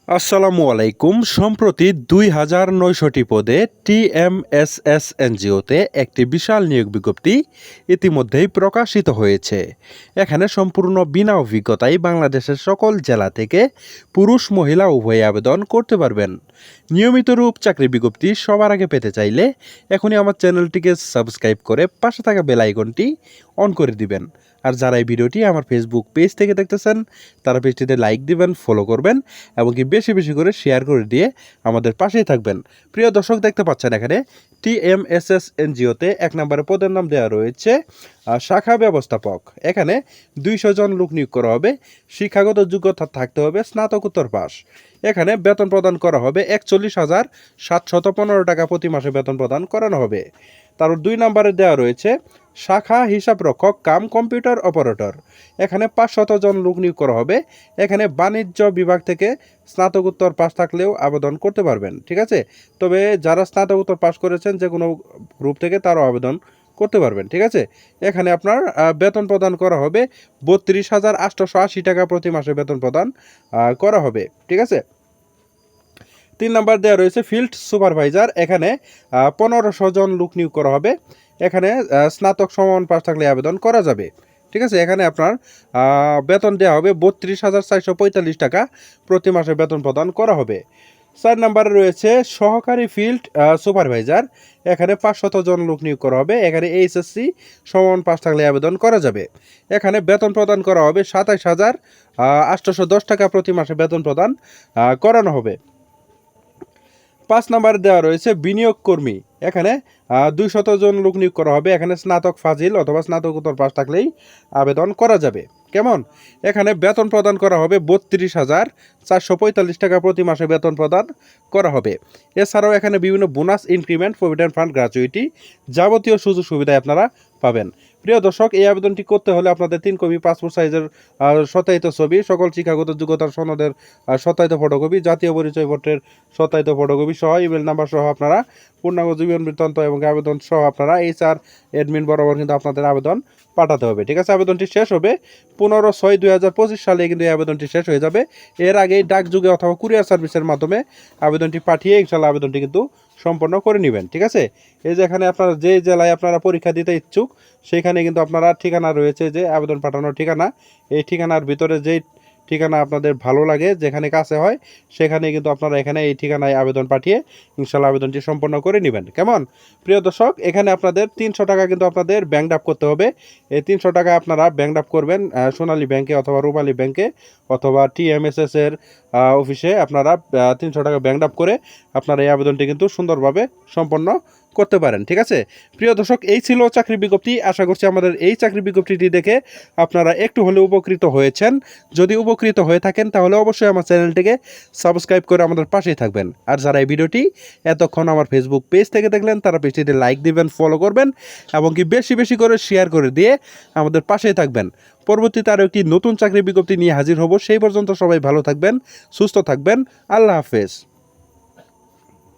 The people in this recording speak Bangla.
আসসালামু আলাইকুম। সম্প্রতি ২,৯০০টি পদে টিএমএসএস এনজিওতে একটি বিশাল নিয়োগ বিজ্ঞপ্তি ইতিমধ্যেই প্রকাশিত হয়েছে। এখানে সম্পূর্ণ বিনা অভিজ্ঞতায় বাংলাদেশের সকল জেলা থেকে পুরুষ মহিলা উভয়ে আবেদন করতে পারবেন। নিয়মিত রূপ চাকরি বিজ্ঞপ্তি সবার আগে পেতে চাইলে এখনই আমার চ্যানেলটিকে সাবস্ক্রাইব করে পাশে থাকা বেল আইকনটি অন করে দিবেন। আর যারা এই ভিডিওটি আমার ফেসবুক পেজ থেকে দেখতেছেন তারা পেজটিতে লাইক দিবেন, ফলো করবেন এবং কি বেশি বেশি করে শেয়ার করে দিয়ে আমাদের পাশেই থাকবেন। প্রিয় দর্শক, দেখতে পাচ্ছেন এখানে টিএমএসএস এনজিওতে ১ নম্বরে পদের নাম দেওয়া রয়েছে শাখা ব্যবস্থাপক। এখানে ২০০ জন লোক নিয়োগ করা হবে। শিক্ষাগত যোগ্যতা থাকতে হবে স্নাতকোত্তর পাস। এখানে বেতন প্রদান করা হবে ৪১,৭১৫ টাকা প্রতি মাসে বেতন প্রদান করানো হবে। তারপর ২ নম্বরে দেওয়া রয়েছে শাখা হিসাবরক্ষক কাম কম্পিউটার অপারেটর। এখানে ৫০০ জন লোক নিয়োগ করা হবে। এখানে বাণিজ্য বিভাগ থেকে স্নাতকোত্তর পাস থাকলেও আবেদন করতে পারবেন, ঠিক আছে। তবে যারা স্নাতকোত্তর পাস করেছেন যে কোনো গ্রুপ থেকে তারও আবেদন করতে পারবেন, ঠিক আছে। এখানে আপনার বেতন প্রদান করা হবে ৩২,৮৮০ টাকা প্রতি মাসে বেতন প্রদান করা হবে, ঠিক আছে। ৩ নম্বর দেওয়া রয়েছে ফিল্ড সুপারভাইজার। এখানে ১৫০০ জন লোক নিয়োগ করা হবে। এখানে স্নাতক সমান পাস থাকলে আবেদন করা যাবে, ঠিক আছে। এখানে আপনার বেতন দেওয়া হবে ৩২,৪৪৫ টাকা প্রতি মাসে বেতন প্রদান করা হবে। ৪ নম্বরে রয়েছে সহকারী ফিল্ড সুপারভাইজার। এখানে ৫০০ জন লোক নিয়োগ করা হবে। এখানে এইচএসসি সমান পাস থাকলে আবেদন করা যাবে। এখানে বেতন প্রদান করা হবে ২৭,৮১০ টাকা প্রতি মাসে বেতন প্রদান করানো হবে। ৫ নম্বরে দেওয়া রয়েছে বিনিয়োগ কর্মী। এখানে ২০০ জন লোক নিয়োগ করা হবে। এখানে স্নাতক ফাজিল অথবা স্নাতকোত্তর পাস থাকলেই আবেদন করা যাবে। কেমন? এখানে বেতন প্রদান করা হবে ৩২,৪৪৫ টাকা প্রতি মাসে বেতন প্রদান করা হবে। এছাড়াও এখানে বিভিন্ন bonus, increment, provident fund, gratuity যাবতীয় সুযোগ সুবিধা আপনারা পাবেন। প্রিয় দর্শক, এই আবেদনটি করতে হলে আপনাদের ৩ কপি পাসপোর্ট সাইজের সত্যায়িত ছবি, সকল শিক্ষাগত যোগ্যতার সনদের সত্যায়িত ফটোকপি, জাতীয় পরিচয়পত্রের সত্যায়িত ফটোকপি সহ ইমেল নাম্বার সহ আপনারা পূর্ণাঙ্গ জীবন বৃত্তান্ত এবং আবেদন সহ আপনারা HR অ্যাডমিন বরাবর কিন্তু আপনাদের আবেদন পাঠাতে হবে, ঠিক আছে। আবেদনটি শেষ হবে ১৫/৬/২০২৫ সালে কিন্তু এই আবেদনটি শেষ হয়ে যাবে। এর আগেই ডাকযোগে অথবা কুরিয়ার সার্ভিসের মাধ্যমে আবেদনটি পাঠিয়ে ইনশাল্লাহ আবেদনটি কিন্তু সম্পন্ন করে নেবেন, ঠিক আছে। এই যে এখানে আপনারা যে জেলায় আপনারা পরীক্ষা দিতে ইচ্ছুক সেখানে কিন্তু আপনারা ঠিকানা রয়েছে যে আবেদন পাঠানোর ঠিকানা, এই ঠিকানার ভিতরে যেই ঠিকানা আপনাদের ভালো লাগে, যেখানে কাছে হয় সেখানে কিন্তু আপনারা এখানে এই ঠিকানায় আবেদন পাঠিয়ে ইনশাল্লাহ আবেদনটি সম্পন্ন করে নেবেন। কেমন? প্রিয় দর্শক, এখানে আপনাদের ৩০০ টাকা কিন্তু আপনাদের ব্যাংক ড্রাফট করতে হবে। এই ৩০০ টাকা আপনারা ব্যাংক ড্রাফট করবেন সোনালী ব্যাংকে অথবা রূপালী ব্যাংকে অথবা টিএমএসএস এর অফিসে। আপনারা ৩০০ টাকা ব্যাংক ড্রাফট করে আপনারা এই আবেদনটি কিন্তু সুন্দরভাবে সম্পন্ন করতে পারেন, ঠিক আছে। প্রিয় দর্শক, এই ছিল চাকরি বিজ্ঞপ্তি। আশা করছি আমাদের এই চাকরি বিজ্ঞপ্তিটি দেখে আপনারা একটু হলেও উপকৃত হয়েছেন। যদি উপকৃত হয়ে থাকেন তাহলে অবশ্যই আমার চ্যানেলটিকে সাবস্ক্রাইব করে আমাদের পাশেই থাকবেন। আর যারা এই ভিডিওটি এতক্ষণ আমার ফেসবুক পেজ থেকে দেখলেন তারা পেজটিতে লাইক দিবেন, ফলো করবেন এবং কি বেশি বেশি করে শেয়ার করে দিয়ে আমাদের পাশেই থাকবেন। পরবর্তীতে আরও একটি নতুন চাকরি বিজ্ঞপ্তি নিয়ে হাজির হব। সেই পর্যন্ত সবাই ভালো থাকবেন, সুস্থ থাকবেন। আল্লাহ হাফেজ।